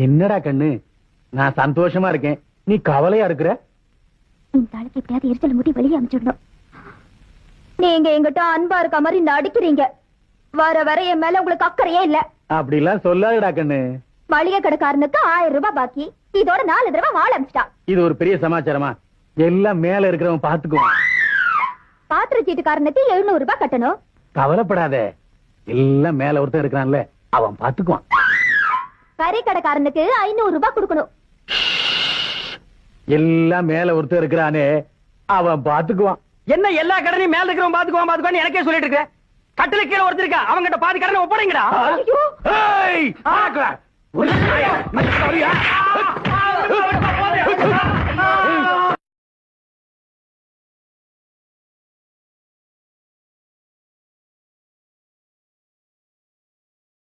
என்னடா கண்ணு, நான் சந்தோஷமா இருக்கேன், நீ கவலையா இருக்கிற? இந்த ஆளுக்கு எப்படியாவது எரிச்சல் முடி வெளியே அமைச்சிடணும். நீங்க எங்கிட்ட அன்பா இருக்க மாதிரி இந்த அடிக்கிறீங்க. வர வர என் மேல உங்களுக்கு அக்கறையே இல்ல. அப்படிலாம் சொல்லாதடா கண்ணு. மளிகை கடைக்காரனுக்கு 1000 ரூபாய் பாக்கி, இதோட 4 தடவை வாழ அமைச்சிட்டா. இது ஒரு பெரிய சமாச்சாரமா? எல்லாம் மேல இருக்கிறவன் பாத்துக்குவான். பாத்திர சீட்டுக்காரனுக்கு 700 ரூபாய் கட்டணும். கவலைப்படாத, எல்லாம் மேல ஒருத்தன் இருக்கிறான்ல, அவன் பாத்துக்குவான். கறி கடைக்காரனுக்கு 500 ரூபாய் கொடுக்கணும். எல்லாம் மேல ஒருத்தன் இருக்கிறானே, அவன் பாத்துக்குவான். என்ன எல்லா கடனையும் மேல இருக்கிறவன் பாத்துக்குவான் எனக்கே சொல்லிட்டு இருக்க. கட்டில கீழே ஒருத்தர் இருக்கா, அவங்கிட்ட பாதி கடனை ஒப்படைங்கடா. ஏய், ஆக்குடா. ஒரு